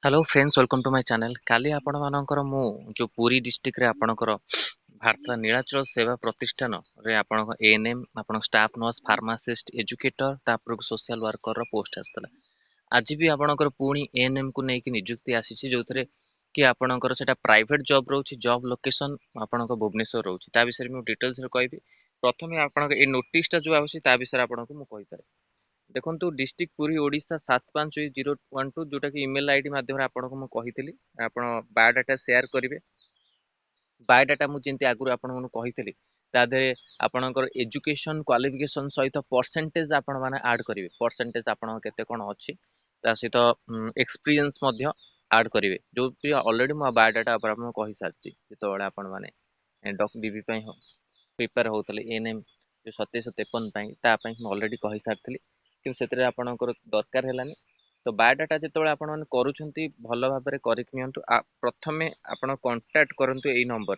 Hello friends welcome to my channel काली आपण मानकर मु जो पुरी डिस्ट्रिक्ट रे आपणकर भारत नीलाचल सेवा प्रतिष्ठान रे आपण एएनएम आपण स्टाफ नर्स फार्मासिस्ट एजुकेटर तापर सोशल वर्कर रो पोस्ट आस्तला आज भी आपणकर पुणी एएनएम को नेकी नियुक्ति आसी जो थरे कि आपणकर सेटा प्राइवेट जॉब रहउची जॉब लोकेशन आपणकर भुवनेश्वर रहउची ता विषय में डिटेल्स रे कहबी प्रथमे आपणकर ए नोटिस ता जो आउची ता विषय आपणको मु कहि पारे देखो डिस्ट्रिक्ट पुरी ओडिशा 752012 जोटा कि इमेल आईडी माध्यम आपको मुझे कही आप बायोडाटा शेयर करेंगे बायोडाटा मुझे आगुरी आपको कही तादे आपणकर एजुकेशन क्वालिफिकेशन सहित परसेंटेज आपण मैंने आड करेंगे परसेंटेज आप कौन अच्छी सहित एक्सपीरियंस आड करेंगे जो भी ऑलरेडी मो बायोडाटा आपको कही सारी जो आपण मैंने डीबी प्रिपेयर होते एएनएम जो 2753 ऑलरेडी कही सारी कि आपणकर दरकार है तो बायोडाटा जो आप करुँच भल भाव करके नियंतु प्रथमे आप कांटेक्ट करूँ यही नंबर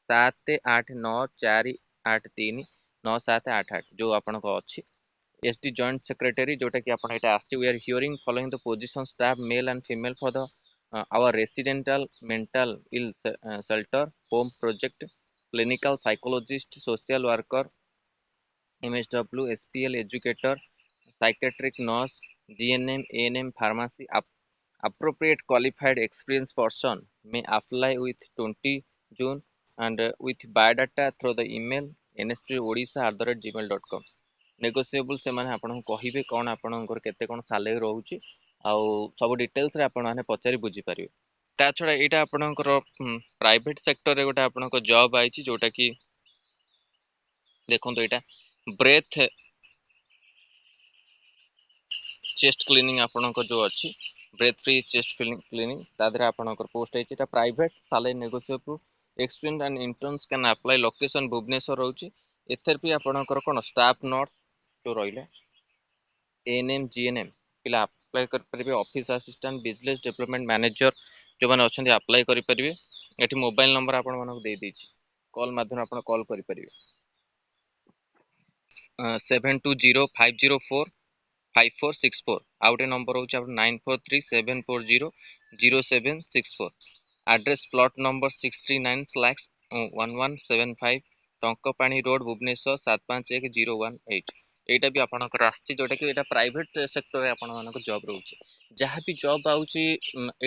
7894839788 जो आपन अच्छी एसडी जॉइंट सेक्रेटरी जोटा कि आपण एटा आछि we are hiring following the position staff male and female for the our residential mental ill shelter home project clinical psychologist social worker MSW SPL educator psychiatric nurse GNM ANM pharmacy appropriate qualified experienced person may apply with 20 June and with biodata through the email nstodisha@gmail.com negotiable से माने आपन कहिबे कोन आपनकर केते कोन salary रहउची आउ सब details रे आपन माने पचारि बुझी परिबे ता छडा एटा आपनकर प्राइवेट सेक्टर रे गोटा आपनकर जॉब आइची जोटा कि देखंतो एटा ब्रेथ चेस्ट क्लीनिंग आपनकर जो अच्छी ब्रेथ फ्री चेस्ट क्लीनिंग तादरे आपनकर पोस्ट है एटा private salary negotiable experience and interns can apply location Bhubaneswar रहउची एथर भी आपनकर कोन स्टाफ नर्स जो रहिले एएनएम जीएनएम पिला अप्लाई कर परिबे office assistant business development manager जो माने अछंती अप्लाई करि परिबे एठी मोबाइल नंबर आपन मानको दे देछि कॉल माध्यम आपन कॉल करि परिबे 7205045464 आउटे नंबर हो 9437400764 address plot number 639/1175 Tankapani road Bhubaneswar 751018 एटा भी आपनकर आछि जोटा कि एटा प्राइवेट सेक्टर रे आपन मानको जॉब रहउछि जहाँ भी जॉब आउछि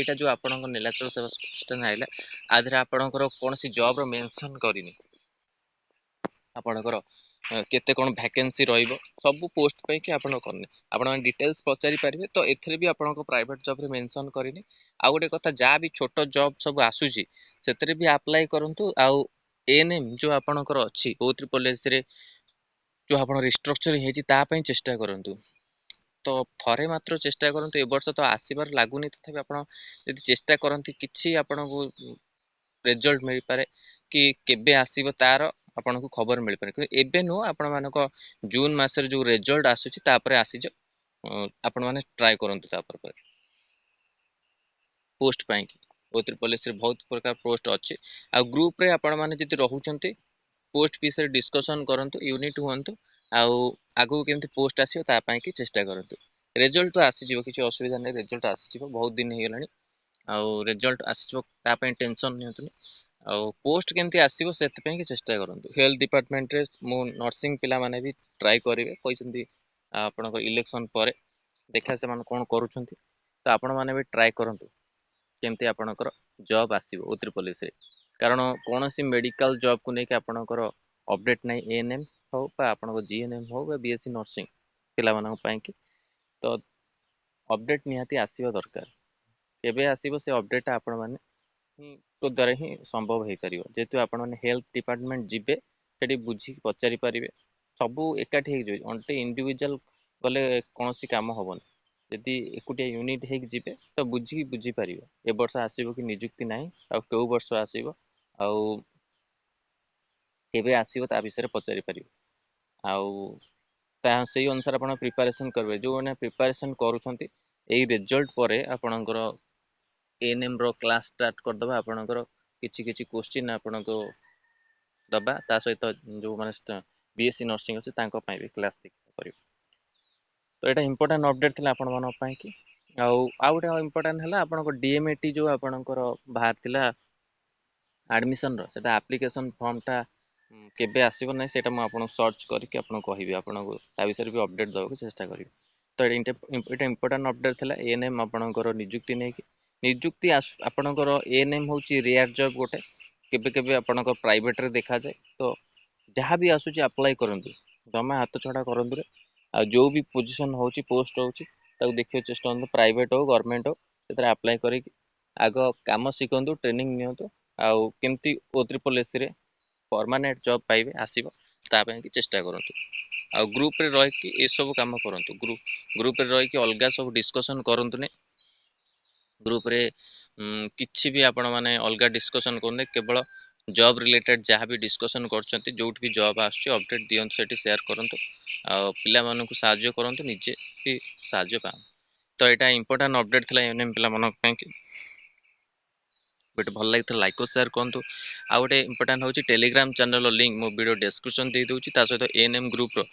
एटा जो आपनकर नीलाचल सेवा प्रतिष्ठान आइला आधरे आपनकर कोनसी जॉब रो मेंशन करिनि आपनकर केते कोन वैकेंसी रहइबो सब पोस्ट पे कि आपण करने आपण डिटेल्स पचारि पारिबे तो एथरे भी आपण को प्राइवेट जॉब रे मेंशन करिनि आ गोटे कथा जा भी छोट जॉब सब आसुची सेतरे भी अप्लाई करंतु आ एएनएम जो आपणकर अछि बहुत कॉलेज रे जो आपण रिस्ट्रक्चर हेची ता पई चेष्टा करंतु तो थरे मात्र चेष्टा करंतु ए वर्ष तो आसीबार लागुनी तथापि आपण यदि चेष्टा करंती किछि आपण को रिजल्ट मिल पारे कि केबे आसीबो तार आपन को खबर मिल पारे कि एबे नो आपण मानको जून मासर जो रिजल्ट आसुची ता परे आसी जे आपण माने ट्राई करंतु ता पर पोस्ट पाई कि ओतिर पुलिस रे बहुत प्रकार पोस्ट अछि आ ग्रुप रे आपण माने जति रहउचंती पोस्ट विषय डिस्कशन करंतु यूनिट हुअंतु आउ आगु केमति पोस्ट आसीयो ता पाई कि चेष्टा करंतु रिजल्ट तो आसी जीवो किछि असुविधा नै रिजल्ट आसी जीवो बहुत दिन हे गेलानी आउ रिजल्ट आसी जीवो ता पाई टेंशन नियंतु आउ पोस्ट केमति आसीबो सेत पे कि चेष्टा करंतु हेल्थ डिपार्टमेंट रे मो नर्सिंग पिला माने भी ट्राई करिवे कहिसंती आपनकर इलेक्शन परे देखा से मान कोन करूछंती तो आपण माने भी ट्राई करंतु केमति आपनकर जॉब आसीबो उतिर पुलिस रे कारण कोनोसी मेडिकल जॉब को नै कि आपनकर अपडेट नै एएनएम हो बा आपनको जीएनएम हो बा बीएससी नर्सिंग पिला मानक पई कि तो अपडेट निहाती आसीबो दरकार केबे आसीबो से अपडेट आपण माने तो द्वारा ही संभव हो पार जेतु आपण माने हेल्थ डिपार्टमेंट जिबे सेठी बुझी पचारि पारिबे सबू एकाठी हे जो अंटे इंडिविजुअल गले कोनोसी काम होबन यदि एकुटिया यूनिट हे जिबे तो बुझी पारिबे ए वर्ष आसीबो कि नियुक्ति नाही आ केउ वर्ष आसीबो आ केबे आसीबो ता विषय पचारि पारिबे आउ ता सेही अनुसार आपण प्रिपरेशन करबे जो माने प्रिपरेशन करूछंती एई रिजल्ट परे आपणकर एएनएम रो क्लास स्टार्ट कर दबा आपणकर किछि किछि क्वेश्चन आपणको दबा ता सहित जो माने बीएससी नर्सिंग अछि तांको पई भी क्लास देखि परिबे तो एटा इंपोर्टेंट अपडेट थिला आपण मानक पई कि ଆଉ ଗୋଟେ ଇମ୍पोर्टान्ट ହେଲା ଆପଣଙ୍କ DMAT जो आपणकर बाहर थिला एडमिशन रो सेटा एप्लिकेशन फॉर्म टा केबे आसीबो नै सेटा म आपन सर्च करके आपन कहबी आपन ता विषय भी अपडेट दବାକୁ चेष्टा करिबी। तो एटा इम्पोर्टेंट अपडेट थिला एएनएम आपनकर नियुक्ति नै कि नियुक्ति आपनकर एएनएम होची रेयर जॉब गोटे केबे केबे आपनकर प्राइवेट रे देखा जाय। तो जहाँ भी आसुची अप्लाई करंतु जमा हाथ छडा करंतु रे आ जो भी पोजीशन होची पोस्ट होची ताको देखियो चेष्टा करंतु प्राइवेट हो गवर्नमेंट हो सेतरा अप्लाई करिक आग काम शिखंतु ट्रेनिंग नियंतु आउ केमती O3 रे परमानेंट जॉब पाइबे आसीबो ता ପାଇଁ कि चेष्टा करंतु। आ ग्रुप रे रहि कि ए सब काम करंतु ग्रुप रे रहि कि अलगा सब डिस्कशन करंतु ने ग्रुप रे किछि भी आपण माने अलगा डिस्कशन करने केवल जॉब रिलेटेड जहाँ भी डिस्कशन करछंती जोठ भी जॉब आछी अपडेट दियंतु सेठी शेयर करंतु आ पिला मानकु सहाय्य करंतु निजे भी सहाय्य पा। तो एटा इंपोर्टेंट अपडेट थिला एनएम पिला मानक ପାଇଁ कि बट भल लगी लाइक और शेयर करंतु। आ गोटे इंपोर्टेंट होची टेलीग्राम चैनल लिंक मो वीडियो डिस्क्रिप्शन दे दोची ता सहित एएनएम ग्रुप रो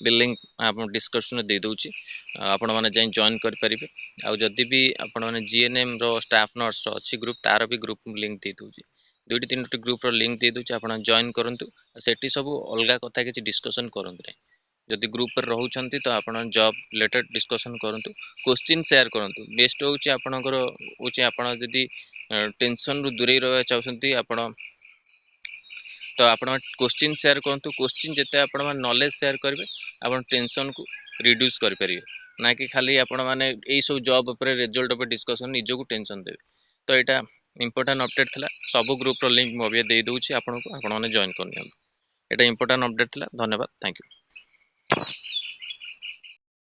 भी लिंक आपन डिस्क्रिप्शन दे दोची आपण माने जाई जॉइन कर परिबे। आ जदी भी आपण माने जीएनएम रो स्टाफ नर्स रो अछि ग्रुप तार भी ग्रुप लिंक दे दोची दुईटी तीनटी ग्रुप रो लिंक दे दोची आपण जॉइन करंतु सेठी सब अलगा कथा किछि डिस्कशन करंतु नै जदि ग्रुप पर रहउछंती तो आपण जॉब रिलेटेड डिस्कशन करंतु क्वेश्चन शेयर करंतु बेस्ट होची आपणकर होची आपण जदि टेंशन रु दूरे रहबा चाहउछंती आपण तो आपण क्वेश्चन शेयर करंतु क्वेश्चन जते आपण मान नॉलेज शेयर करबे आपण टेंशन को रिड्यूस कर परिबे ना कि खाली आपण माने एई सब जॉब ऊपर रिजल्ट ऊपर डिस्कशन निजो को टेंशन देबे। तो एटा इंपोर्टेंट अपडेट थिला सब ग्रुप रो लिंक मो भी दे दोची आपण को आपण माने जॉइन करनियो एटा इंपोर्टेंट अपडेट थिला। धन्यवाद थैंक यू।